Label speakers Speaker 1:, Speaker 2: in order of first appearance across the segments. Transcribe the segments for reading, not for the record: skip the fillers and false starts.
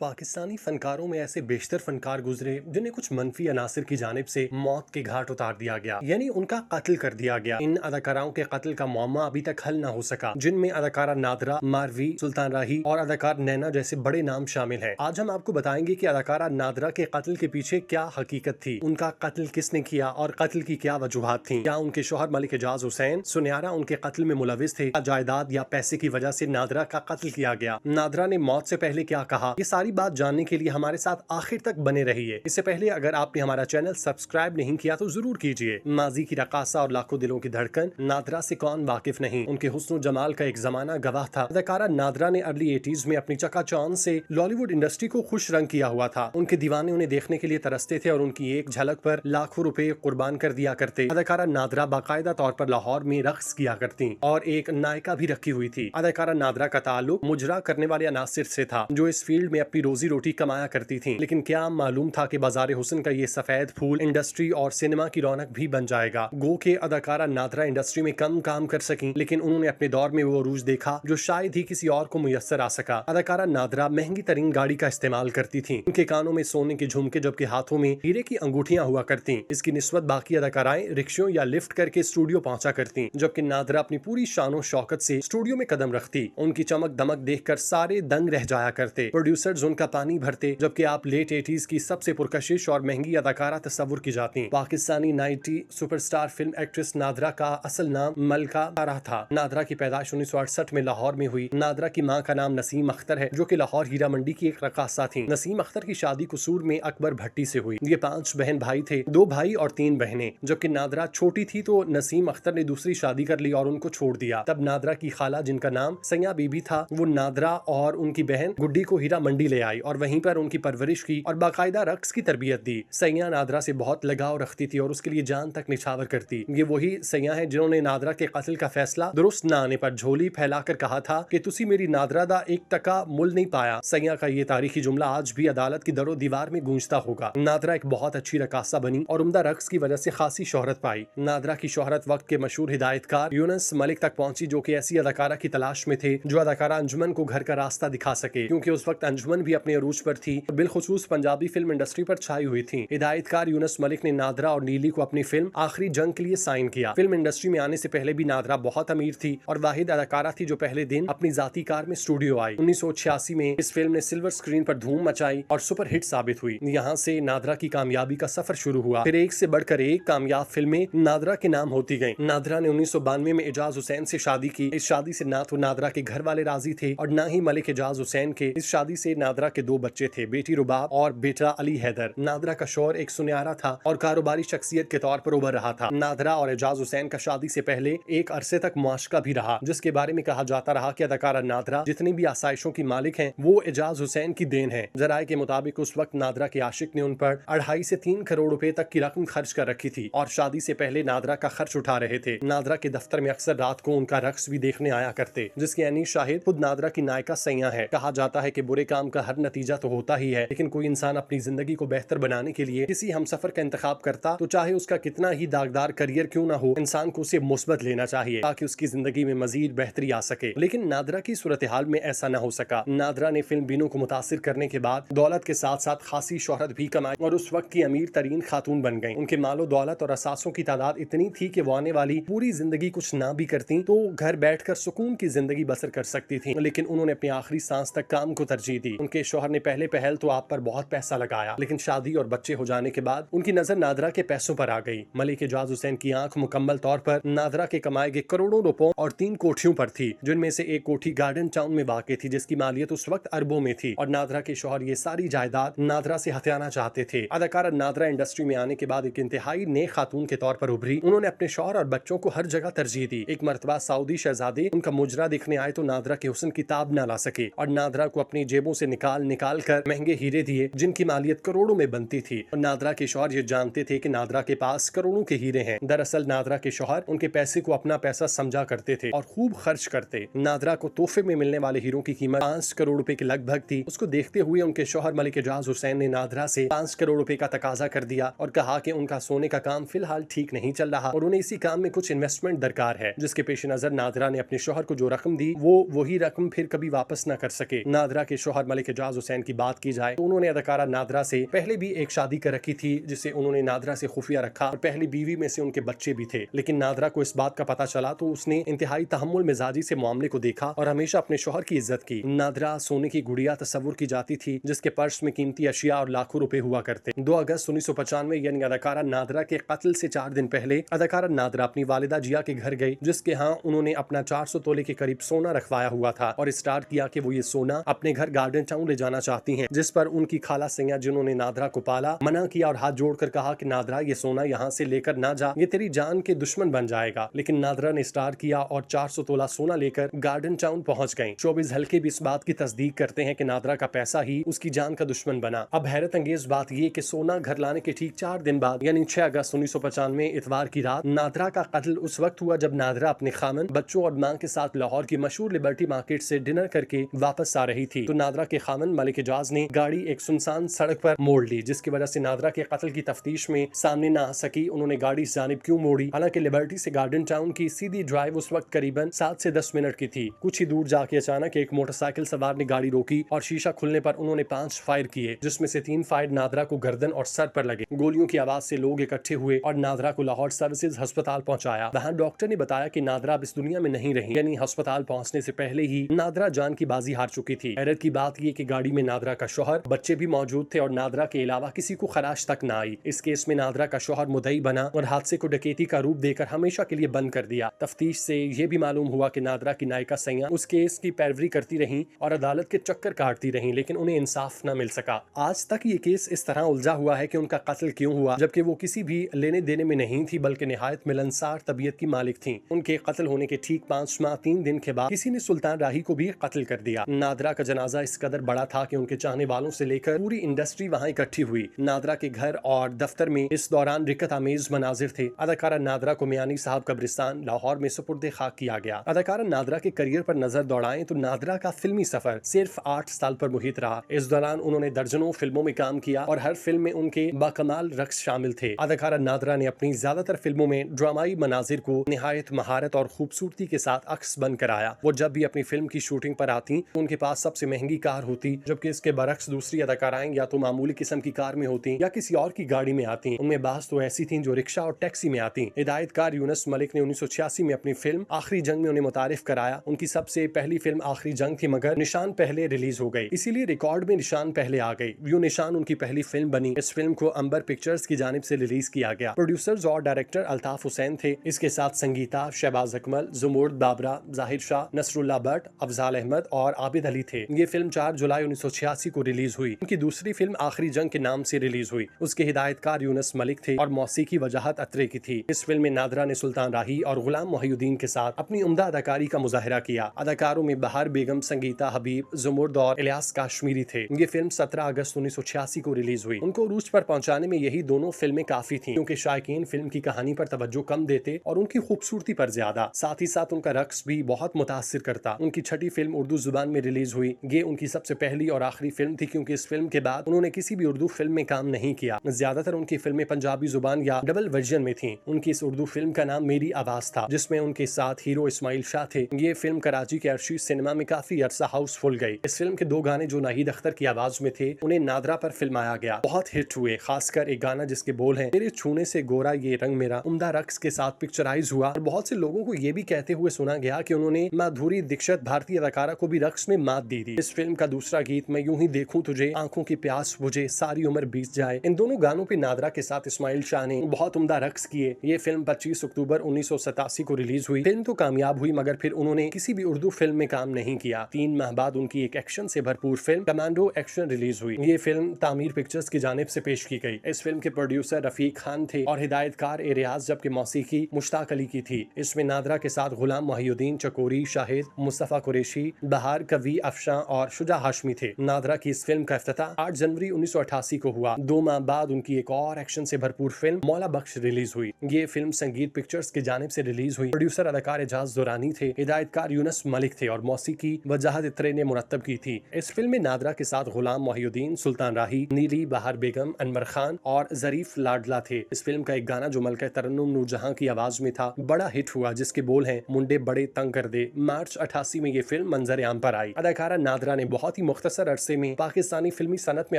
Speaker 1: पाकिस्तानी फनकारों में ऐसे बेशतर फनकार गुजरे जिन्हें कुछ मनफी अनासिर की जानिब से मौत के घाट उतार दिया गया, यानी उनका कत्ल कर दिया गया। इन अदाकाराओं के कत्ल का मामला अभी तक हल न हो सका, जिनमें अदाकारा नादरा, मारवी, सुल्तान राही और अदाकार नैना जैसे बड़े नाम शामिल हैं। आज हम आपको बताएंगे कि अदाकारा नादरा के कत्ल के पीछे क्या हकीकत थी, उनका कत्ल किसने किया और कत्ल की क्या वजूहात थी। क्या उनके शौहर मलिक एजाज हुसैन सुनहरा उनके कत्ल में मुलविस थे, जायदाद या पैसे की वजह से नादरा का कत्ल किया गया, नादरा ने मौत से पहले क्या कहा, ये सारी बात जानने के लिए हमारे साथ आखिर तक बने रहिए। इससे पहले अगर आपने हमारा चैनल सब्सक्राइब नहीं किया तो जरूर कीजिए। माजी की रकासा और लाखों दिलों की धड़कन नादरा से कौन वाकिफ नहीं, उनके हुस्न जमाल का एक जमाना गवाह था। अदाकारा नादरा ने अर्ली 80s में अपनी चकाचौंध से लॉलीवुड इंडस्ट्री को खुश रंग किया हुआ था। उनके दीवाने उन्हें देखने के लिए तरसते थे और उनकी एक झलक पर लाखों रुपए कुर्बान कर दिया करते। अदाकारा नादरा बाकायदा तौर पर लाहौर में रक्स किया करती और एक नायिका भी रखी हुई थी। अदाकारा नादरा का ताल्लुक मुजरा करने वाले अनासिर से था जो इस फील्ड में अपनी रोजी रोटी कमाया करती थी। लेकिन क्या मालूम था कि बाजार हुस्न का ये सफेद फूल इंडस्ट्री और सिनेमा की रौनक भी बन जाएगा। गो के अदाकारा नादरा इंडस्ट्री में कम काम कर सकी, लेकिन उन्होंने अपने दौर में वो अरूज देखा जो शायद ही किसी और को मुयस्सर आ सका। अदाकारा नादरा महंगी तरीन गाड़ी का इस्तेमाल करती थी। उनके कानों में सोने के झुमके जबकि हाथों में हीरे की अंगूठियां हुआ करती। इसकी निस्बत बाकी अदाकाराएं रिक्शों या लिफ्ट करके स्टूडियो पहुंचा करती, जबकि नादरा अपनी पूरी शानो शौकत से स्टूडियो में कदम रखती। उनकी चमक दमक देखकर सारे दंग रह जाया करते। प्रोड्यूसर्स उनका पानी भरते, जबकि आप लेट 80s की सबसे पुरकशिश और महंगी अदाकारा तस्वुर की जाती। Pakistani 90 superstar film actress NADRA का असल नाम मलका तारा था। नादरा की पैदाइश 1968 में लाहौर में हुई। नादरा की मां का नाम नसीम अख्तर है, जो कि लाहौर हीरा मंडी की एक रकासा थी। नसीम अख्तर की शादी कसूर में अकबर भट्टी से हुई। ये 5 बहन भाई थे, 2 भाई और 3 बहनें। जबकि नादरा छोटी थी तो नसीम अख्तर ने दूसरी शादी कर ली और उनको छोड़ दिया। तब नादरा की खाला, जिनका नाम सैया बीबी था, वो नादरा और उनकी बहन गुड्डी को हीरा मंडी ले आई और वहीं पर उनकी परवरिश की और बाकायदा रक्स की तरबियत दी। सैया नादरा से बहुत लगाव रखती थी और उसके लिए जान तक निछावर करती। ये वही सैया है जिन्होंने नादरा के कत्ल का फैसला दुरुस्त न आने पर झोली फैलाकर कहा था कि तुसी मेरी नादरा दा 1 टका मुल नहीं पाया। सैया का ये तारीखी जुमला आज भी अदालत की दरो दीवार में गूंजता होगा। नादरा एक बहुत अच्छी रकासा बनी और उम्दा रक्स की वजह से खासी शोहरत पाई। नादरा की शोहरत वक्त के मशहूर हिदायतकार यूनुस मलिक तक पहुंची, जो कि ऐसी अदाकारा की तलाश में थे जो अदाकारा अंजुमन को घर का रास्ता दिखा सके, क्योंकि उस वक्त अंजुमन भी अपने अरूज पर थी, बिलखुसूस पंजाबी फिल्म इंडस्ट्री पर छाई हुई थी। हिदायतकार यूनुस मलिक ने नादरा और नीली को अपनी फिल्म आखिरी जंग के लिए साइन किया। फिल्म इंडस्ट्री में आने से पहले भी नादरा बहुत अमीर थी और वाहिद अदाकारा थी जो पहले दिन अपनी जाती कार में स्टूडियो आई। 1986 में इस फिल्म ने सिल्वर स्क्रीन पर धूम मचाई और सुपर हिट साबित हुई। यहाँ से नादरा की कामयाबी का सफर शुरू हुआ। फिर एक से बढ़कर एक कामयाब फिल्में नादरा के नाम होती गयी। नादरा ने 1992 में एजाज हुसैन से शादी की। इस शादी से ना तो नादरा के घर वाले राजी थे और ना ही मलिक एजाज हुसैन के। इस शादी से नादरा के 2 बच्चे थे, बेटी रुबाब और बेटा अली हैदर। नादरा का शौहर एक सुनहरा था और कारोबारी शख्सियत के तौर पर उभर रहा था। नादरा और एजाज हुसैन का शादी से पहले एक अरसे तक मुआशका भी रहा, जिसके बारे में कहा जाता रहा कि अदाकारा नादरा जितनी भी आसाइशों की मालिक हैं वो एजाज हुसैन की देन है। जराये के मुताबिक उस वक्त नादरा के आशिक ने उन पर 2.5 से 3 करोड़ रुपए तक की रकम खर्च कर रखी थी और शादी से पहले नादरा का खर्च उठा रहे थे। नादरा के दफ्तर में अक्सर रात को उनका रक्स भी देखने आया करते, जिसकी अनी शाहिद खुद नादरा की नायिका सैया है। कहा जाता है कि बुरे काम का हर नतीजा तो होता ही है, लेकिन कोई इंसान अपनी जिंदगी को बेहतर बनाने के लिए किसी हमसफर का इंतखाब करता तो चाहे उसका कितना ही दागदार करियर क्यों ना हो, इंसान को उसे मुस्बत लेना चाहिए ताकि उसकी जिंदगी में मजीद बेहतरी आ सके। लेकिन नादरा की सूरत हाल में ऐसा न हो सका। नादरा ने फिल्म बीनों को मुतासिर करने के बाद दौलत के साथ साथ खासी शोहरत भी कमाई और उस वक्त की अमीर तरीन खातून बन गई। उनके मालो दौलत और असासों की तादाद इतनी थी कि वो आने वाली पूरी जिंदगी कुछ ना भी करती तो घर बैठकर सुकून की जिंदगी बसर कर सकती थी, लेकिन उन्होंने अपनी आखिरी सांस तक काम को तरजीह दी। उनके शौहर ने पहले पहल तो आप पर बहुत पैसा लगाया, लेकिन शादी और बच्चे हो जाने के बाद उनकी नजर नादरा के पैसों पर आ गई। मलिक एजाज हुसैन की आंख मुकम्मल तौर पर नादरा के कमाए गए करोड़ों रुपयों और 3 कोठियों पर थी, जिनमें से एक कोठी गार्डन टाउन में वाक़ थी जिसकी मालियत उस वक्त अरबों में थी और नादरा के शौहर ये सारी जायदाद नादरा से हथियाना चाहते थे। अदाकारा नादरा इंडस्ट्री में आने के बाद एक इंतहाई नेक खातून के तौर पर उभरी। उन्होंने अपने शौहर और बच्चों को हर जगह तरजीह दी। एक मरतबा सऊदी शहजादे उनका मुजरा देखने आए तो नादरा के हुस्न की ताब न ला सके और नादरा को अपनी जेबों से निकाल कर महंगे हीरे दिए जिनकी मालियत करोड़ों में बनती थी और नादरा के शौहर ये जानते थे कि नादरा के पास करोड़ों के हीरे हैं। दरअसल नादरा के शौहर उनके पैसे को अपना पैसा समझा करते थे और खूब खर्च करते। नादरा को तोहफे में मिलने वाले हीरों की कीमत 5 करोड़ रुपए के लगभग थी। उसको देखते हुए उनके शौहर मलिक एजाज हुसैन ने नादरा से 5 करोड़ रुपए का तकाजा कर दिया और कहा कि उनका सोने का काम फिलहाल ठीक नहीं चल रहा और उन्हें इसी काम में कुछ इन्वेस्टमेंट दरकार है, जिसके पेश नजर नादरा ने अपने शौहर को जो रकम दी वो वही रकम फिर कभी वापस न कर सके। नादरा के शौहर मलिक मलिक एजाज हुसैन की बात की जाए तो उन्होंने अदाकारा नादरा से पहले भी एक शादी कर रखी थी, जिसे उन्होंने नादरा से खुफिया रखा और पहली बीवी में से उनके बच्चे भी थे। लेकिन नादरा को इस बात का पता चला तो उसने इंतहाई तहम्मुल मिजाजी से मामले को देखा और हमेशा अपने शौहर की इज्जत की। नादरा सोने की गुड़िया तस्वुर की जाती थी जिसके पर्स में कीमती अशिया और लाखों रुपए हुआ करते। 2 अगस्त 1995 यानी अदाकारा नादरा के कत्ल से 4 दिन पहले अदाकारा नादरा अपनी वालिदा जिया के घर गई, जिसके यहाँ उन्होंने अपना 400 तोले के करीब सोना रखवाया हुआ था और स्टार्ट किया कि वो ये सोना अपने घर गार्डन टाउन ले जाना चाहती हैं, जिस पर उनकी खाला सैया जिन्होंने नादरा को पाला मना किया और हाथ जोड़कर कहा कि नादरा ये सोना यहाँ से लेकर ना जा, ये तेरी जान के दुश्मन बन जाएगा। लेकिन नादरा ने स्टार किया और 400 तोला सोना लेकर गार्डन टाउन पहुंच गयी। 24 हल्के भी इस बात की तस्दीक करते हैं कि नादरा का पैसा ही उसकी जान का दुश्मन बना। अब हैरत अंगेज बात ये कि सोना घर लाने के ठीक 4 दिन बाद यानी 6 अगस्त 1995 इतवार की रात नादरा का कत्ल उस वक्त हुआ जब नादरा अपने खामन, बच्चों और मां के साथ लाहौर की मशहूर लिबर्टी मार्केट से डिनर करके वापस आ रही थी तो नादरा के खामन मलिक एजाज ने गाड़ी एक सुनसान सड़क पर मोड़ ली, जिसकी वजह से नादरा के कत्ल की तफ्तीश में सामने न आ सकी उन्होंने गाड़ी इस जानिब क्यों मोड़ी। हालांकि लिबर्टी से गार्डन टाउन की सीधी ड्राइव उस वक्त करीबन 7 से 10 मिनट की थी। कुछ ही दूर जाके अचानक एक मोटरसाइकिल सवार ने गाड़ी रोकी और शीशा खुलने पर उन्होंने 5 फायर किए, जिसमें से 3 फायर नादरा को गर्दन और सर पर लगे। गोलियों की आवाज से लोग इकट्ठे हुए और नादरा को लाहौर सर्विसेज अस्पताल पहुंचाया। वहां डॉक्टर ने बताया कि नादरा अब इस दुनिया में नहीं रही, यानी अस्पताल पहुंचने से पहले ही नादरा जान की बाजी हार चुकी थी। हैरत की बात ये कि गाड़ी में नादरा का शौहर, बच्चे भी मौजूद थे और नादरा के अलावा किसी को खराश तक न आई। इस केस में नादरा का शौहर मुद्दई बना और हादसे को डकैती का रूप देकर हमेशा के लिए बंद कर दिया। तफ्तीश से ये भी मालूम हुआ कि नादरा की नायिका सैया उस केस की पैरवी करती रही और अदालत के चक्कर काटती रही, लेकिन उन्हें इंसाफ न मिल सका। आज तक ये केस इस तरह उलझा हुआ है कि उनका कत्ल क्यों हुआ, जबकि वो किसी भी लेने देने में नहीं थी बल्कि निहायत मिलनसार तबीयत की मालिक थी। उनके कत्ल होने के ठीक 5 माह 3 दिन के बाद किसी ने सुल्तान राही को भी कत्ल कर दिया। नादरा का जनाजा इस कदर बड़ा था कि उनके चाहने वालों से लेकर पूरी इंडस्ट्री वहाँ इकट्ठी हुई। नादरा के घर और दफ्तर में इस दौरान रिकत आमेज मनाजिर थे। अदाकारा नादरा को मियानी साहब कब्रिस्तान लाहौर में सुपुर्द खाक किया गया। अदाकारा नादरा के करियर पर नजर दौड़ाएं तो नादरा का फिल्मी सफर सिर्फ 8 साल पर मुहित रहा। इस दौरान उन्होंने दर्जनों फिल्मों में काम किया और हर फिल्म में उनके बाकमाल रक्स शामिल थे। अदाकारा नादरा ने अपनी ज्यादातर फिल्मों में ड्रामाई मनाजिर को निहायत महारत और खूबसूरती के साथ अक्स बन कर आया। वो जब भी अपनी फिल्म की शूटिंग पर आती तो उनके पास सबसे महंगी कार होती, जबकि इसके बरक्स दूसरी अदाकाराएं या तो मामूली किस्म की कार में होती या किसी और की गाड़ी में आती। उनमें बास तो ऐसी थीं जो रिक्शा और टैक्सी में आती। हिदायतकार यूनुस मलिक ने 1986 में अपनी फिल्म आखिरी जंग में उन्हें मुतारिफ कराया। उनकी सबसे पहली फिल्म आखिरी जंग थी, मगर निशान पहले रिलीज हो गई, इसीलिए रिकॉर्ड में निशान पहले आ गई। व्यू निशान उनकी पहली फिल्म बनी। इस फिल्म को अंबर पिक्चर्स की जानिब से रिलीज किया गया। प्रोड्यूसर्स और डायरेक्टर अल्ताफ हुसैन थे। इसके साथ संगीता, शहबाज अकमल, जुमुर्द बाबरा, जाहिर शाह, नसरुल्लाह भट्ट, अफजाल अहमद और आबिद अली थे। ये फिल्म 4 जुलाई 1986 को रिलीज हुई। उनकी दूसरी फिल्म आखिरी जंग के नाम से रिलीज हुई। उसके हिदायतकार यूनुस मलिक थे और मौसीकी वजाहत अत्रे की थी। इस फिल्म में नादरा ने सुल्तान राही और गुलाम मोहिउद्दीन के साथ अपनी उम्दा अदाकारी का मुजाहरा किया। अदाकारों में बहार बेगम, संगीता हबीब, जुमुर्द और इलियास काश्मीरी थे। ये फिल्म 17 अगस्त 1986 को रिलीज हुई। उनको उरूज पर पहुंचाने में यही दोनों फिल्में काफी थी, क्योंकि शायकीन फिल्म की कहानी पर तवज्जो कम देते और उनकी खूबसूरती पर ज्यादा। साथ ही साथ उनका रक्स भी बहुत मुतासिर करता। उनकी छठी फिल्म उर्दू जुबान में रिलीज हुई। ये उनकी सबसे पहली और आखिरी फिल्म थी, क्योंकि इस फिल्म के बाद उन्होंने किसी भी उर्दू फिल्म में काम नहीं किया। ज्यादातर उनकी फिल्में पंजाबी जुबान या डबल वर्जन में थी। उनकी इस उर्दू फिल्म का नाम मेरी आवाज था, जिसमें उनके साथ हीरो इस्माइल शाह थे। ये फिल्म कराची के अर्शी सिनेमा में काफी अरसा हाउसफुल गई। इस फिल्म के 2 गाने जो नाहिद अख्तर की आवाज में थे उन्हें नादरा पर फिल्माया गया, बहुत हिट हुए। खासकर एक गाना जिसके बोल हैं, तेरे छूने से गोरा ये रंग मेरा, उम्दा रक्स के साथ पिक्चराइज हुआ। और बहुत से लोगों को ये भी कहते हुए सुना गया कि उन्होंने माधुरी दीक्षित भारतीय अदाकारा को भी रक्स में मात दी थी। इस फिल्म का दूसरा गीत मैं यूं ही देखूं तुझे, आंखों की प्यास बुझे, सारी उम्र बीत जाए, इन दोनों गानों पे नादरा के साथ इस्माइल शाह ने बहुत उम्दा रक्स किए। ये फिल्म 25 अक्टूबर 1987 को रिलीज हुई। फिल्म तो कामयाब हुई, मगर फिर उन्होंने किसी भी उर्दू फिल्म में काम नहीं किया। 3 माह बाद उनकी एक एक्शन से भरपूर फिल्म कमांडो एक्शन रिलीज हुई। ये फिल्म तामीर पिक्चर्स की जानिब से पेश की गई। इस फिल्म के प्रोड्यूसर रफीक खान थे और हिदायतकार ए रियाज, जबकि मौसीकी मुश्ताक अली की थी। इसमें नादरा के साथ गुलाम मोहिउद्दीन, चकोरी, शाहिद, मुस्तफा कुरैशी, बहार कवी, अफशां और शुजा हाशमी थे। नादरा की इस फिल्म का इफ्तिताह 8 जनवरी 1988 को हुआ। 2 माह बाद उनकी एक और एक्शन से भरपूर फिल्म मौला बख्श रिलीज हुई। ये फिल्म संगीत पिक्चर्स की जानिब से रिलीज हुई। प्रोड्यूसर अदाकार एजाज दुरानी थे, हिदायतकार यूनुस मलिक थे और मौसीकी वजाहत अत्रे ने मुरत्तब की थी। इस फिल्म में नादरा के साथ गुलाम मोहिउद्दीन, सुल्तान राही, नीली, बहार बेगम, अनवर खान और जरीफ लाडला थे। इस फिल्म का एक गाना जो मलका तरन्नुम नूरजहां की आवाज में था बड़ा हिट हुआ, जिसके बोल हैं, मुंडे बड़े तंग कर दे। मार्च 88 में ये फिल्म मंजर आम पर आई। अदाकारा नादरा ने बहुत बहुत ही मुख्तसर अरसे में पाकिस्तानी फिल्मी सनत में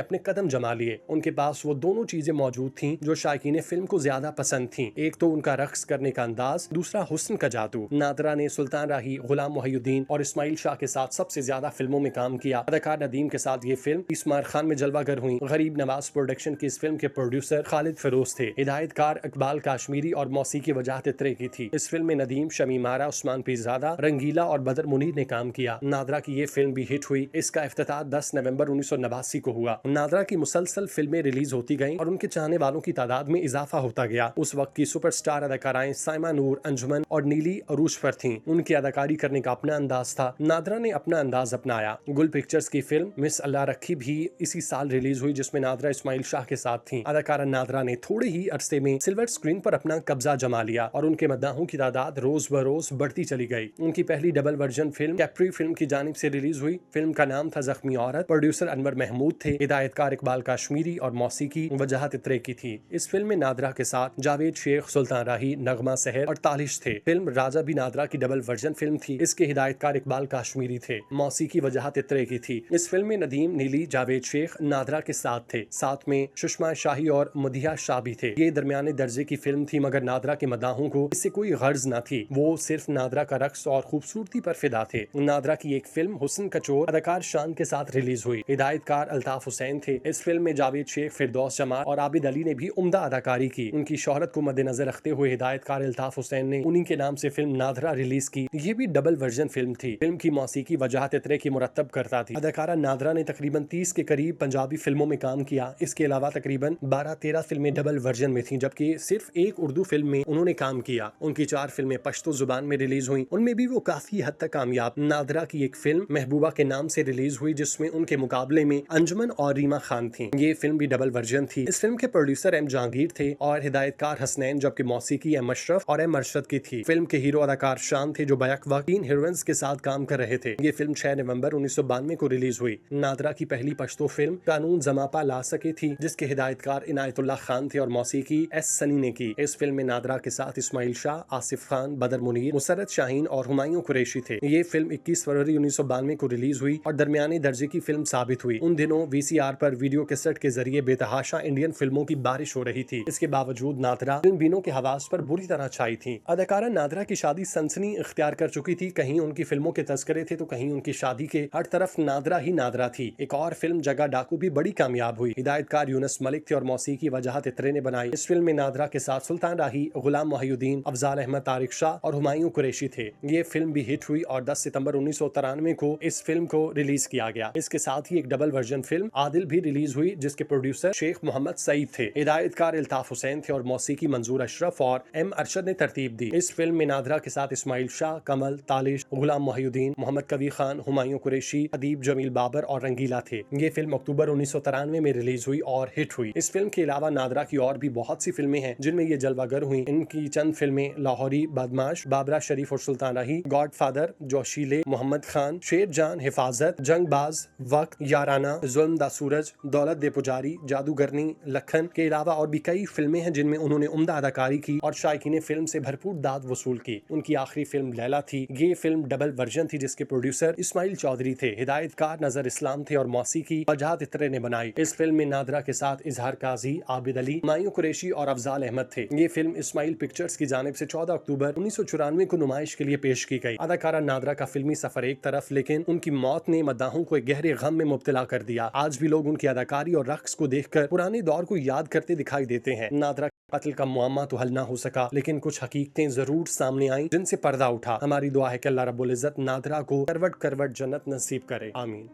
Speaker 1: अपने कदम जमा लिए। उनके पास वो दोनों चीजें मौजूद थीं जो शायकीन फिल्म को ज्यादा पसंद थीं। एक तो उनका रक्स करने का अंदाज, दूसरा हुस्न का जादू। नादरा ने सुल्तान राही, गुलाम मोहिउद्दीन और इस्माइल शाह के साथ सबसे ज्यादा फिल्मों में काम किया। अदाकार नदीम के साथ ये फिल्म इस्मार खान में जलवागर हुई। गरीब नवाज प्रोडक्शन की इस फिल्म के प्रोड्यूसर खालिद फिरोज थे। हिदायतकार इकबाल काश्मीरी और मौसीकी वजाहत इत्रे की थी। इस फिल्म में नदीम, शमीम आरा, उस्मान पीरजादा, रंगीला और बदर मुनीर ने काम किया। नादरा की ये फिल्म भी हिट हुई। इसका इफ्तिताह 10 नवंबर 1989 को हुआ। नादरा की मुसलसल फिल्में रिलीज होती गईं और उनके चाहने वालों की तादाद में इजाफा होता गया। उस वक्त की सुपरस्टार अदाकाराएं साइमा नूर, अंजुमन और नीली अरूज पर थीं। उनकी अदाकारी करने का अपना अंदाज था। नादरा ने अपना अंदाज अपनाया। गुल पिक्चर्स की फिल्म मिस अल्लाह रखी भी इसी साल रिलीज हुई, जिसमें नादरा इस्माइल शाह के साथ थीं। अदाकारा नादरा ने थोड़े ही अरसे में सिल्वर स्क्रीन पर अपना कब्जा जमा लिया और उनके मद्दाहों की तादाद रोज बरोज बढ़ती चली गई। उनकी पहली double version film Capri film की जानिब से रिलीज हुई। फिल्म का नाम था जख्मी औरत। प्रोड्यूसर अनवर महमूद थे। हिदायतकार इकबाल काश्मीरी और मौसीकी वजाहत इत्रे की थी। इस फिल्म में नादरा के साथ जावेद शेख, सुल्तान राही, नगमा सहर और तालिश थे। फिल्म राजा भी नादरा की डबल वर्जन फिल्म थी। इसके हिदायतकार इकबाल काश्मीरी थे। मौसीकी वजाहत इत्रे की थी। इस फिल्म में नदीम, नीली, जावेद शेख नादरा के साथ थे। साथ में सुषमा शाही और मुदिया शाह भी थे। ये दरमियाने दर्जे की फिल्म थी, मगर नादरा के मदाहों को इससे कोई गर्ज न थी। वो सिर्फ नादरा का रक्स और खूबसूरती पर फिदा थे। नादरा की एक फिल्म हुस्न का चोर अदाकार शान के साथ रिलीज हुई। हिदायतकार अल्ताफ हुसैन थे। इस फिल्म में जावेद शेख, फिरदौस जमाल और आबिद अली ने भी उम्दा अदाकारी की। उनकी शोहरत को मद्देनजर रखते हुए हिदायतकार अल्ताफ हुसैन ने उन्हीं के नाम से फिल्म नादरा रिलीज की। ये भी डबल वर्जन फिल्म थी। फिल्म की मौसीकी वजाहत इत्रे की मुरत्तब करता थी। अदाकारा नादरा ने तकरीबन 30 के करीब पंजाबी फिल्मों में काम किया। इसके अलावा तकरीबन 12-13 फिल्में डबल वर्जन में थीं, जबकि सिर्फ एक उर्दू फिल्म में उन्होंने काम किया। उनकी 4 फिल्में पश्तो जुबान में रिलीज हुई। उनमें भी वो काफी हद तक कामयाब। नादरा की एक फिल्म महबूबा के नाम से रिलीज हुई, जिसमें उनके मुकाबले में अंजुमन और रीमा खान थी। ये फिल्म भी डबल वर्जन थी। इस फिल्म के प्रोड्यूसर एम जहांगीर थे और हिदायतकार हसनैन, जबकि मौसीकी एम अशरफ और एम अरशद की थी। फिल्म के हीरो अदाकार शान थे, जो बैक वक्त 3 हीरोइंस के साथ काम कर रहे थे। ये फिल्म 6 नवंबर 1992 को रिलीज हुई। नादरा की पहली पश्तो फिल्म कानून जमापा ला सके थी, जिसके हिदायतकार इनायतुल्लाह खान थे और मौसीकी एस सनी ने की। इस फिल्म में नादरा के साथ इस्माइल शाह, आसिफ खान, बदर मुनीर, मुसरत शाहीन और हुमायूं कुरैशी थे। ये फिल्म 21 फरवरी 1992 को रिलीज हुई और दरमियाने दर्जे की फिल्म साबित हुई। उन दिनों VCR पर वीडियो कैसेट के जरिए बेतहाशा इंडियन फिल्मों की बारिश हो रही थी। इसके बावजूद नादरा फिल्म बीनों के हवास पर बुरी तरह छाई थी। अदाकारा नादरा की शादी सनसनी इख्तियार कर चुकी थी। कहीं उनकी फिल्मों के तस्करे थे तो कहीं उनकी शादी के हर तरफ नादरा ही नादरा थी। एक और फिल्म जगह डाकू भी बड़ी कामयाब हुई। हिदायतकार यूनुस मलिक थे और मौसीकी वजाहत इत्रे ने बनाई। इस फिल्म में नादरा के साथ सुल्तान राही, गुलाम मोहिउद्दीन, अफजाल अहमद, तारिक शाह और हुमायूं कुरैशी थे। ये फिल्म भी हिट हुई और 10 सितंबर 1993 को इस फिल्म को रिलीज किया गया। इसके साथ ही एक डबल वर्जन फिल्म आदिल भी रिलीज हुई, जिसके प्रोड्यूसर शेख मोहम्मद सईद थे। हिदायतकार अल्ताफ हुसैन थे और मौसीकी मंजूर अशरफ और एम अरशद ने तरतीब दी। इस फिल्म में नादरा के साथ इस्माइल शाह, कमल, तालिश, गुलाम मोहिउद्दीन, मोहम्मद कबीर खान, हुमायूं कुरैशी, अदीब जमील बाबर और रंगीला थे। ये फिल्म अक्टूबर 1993 में रिलीज हुई और हिट हुई। इस फिल्म के अलावा नादरा की और भी बहुत सी फिल्में हैं जिनमें ये जलवागर हुई। इनकी चंद फिल्में लाहौरी, बदमाश, बाबरा शरीफ और सुल्तान राही, गॉड फादर, जोशीले, मोहम्मद खान, शेर जान, हिफाजत, जंगबाज, वक्त, याराना, जुल्म दा सूरज, दौलत दे पुजारी, जादूगरनी, लखन के अलावा और भी कई फिल्में हैं जिनमें उन्होंने उम्दा अदाकारी की और शायकीन फिल्म से भरपूर दाद वसूल की। उनकी आखिरी फिल्म लैला थी। ये फिल्म डबल वर्जन थी, जिसके प्रोड्यूसर इस्माइल चौधरी थे। हिदायतकार नजर इस्लाम थे और मौसीकी वजाहत इत्रे ने बनाई। इस फिल्म में नादरा के साथ इजहार काजी, आबिद अली, हुमायूं कुरैशी और अफजाल अहमद थे। ये फिल्म इस्माइल पिक्चर्स की जानिब से 14 अक्टूबर 1994 को नुमाइश के लिए पेश की गई। अदाकारा नादरा का फिल्मी सफर एक तरफ, लेकिन उनकी मौत ने मद्दाहों को एक गहरे गम में मुब्तला कर दिया। आज भी लोग उनकी अदाकारी और रक्स को देखकर पुराने दौर को याद करते दिखाई देते हैं। नादरा कत्ल का मुअम्मा तो हल ना हो सका, लेकिन कुछ हकीकतें जरूर सामने आई जिनसे पर्दा उठा। हमारी दुआ है कि अल्लाह रब्बुल इज्जत नादरा को करवट करवट जन्नत नसीब करे। आमीन।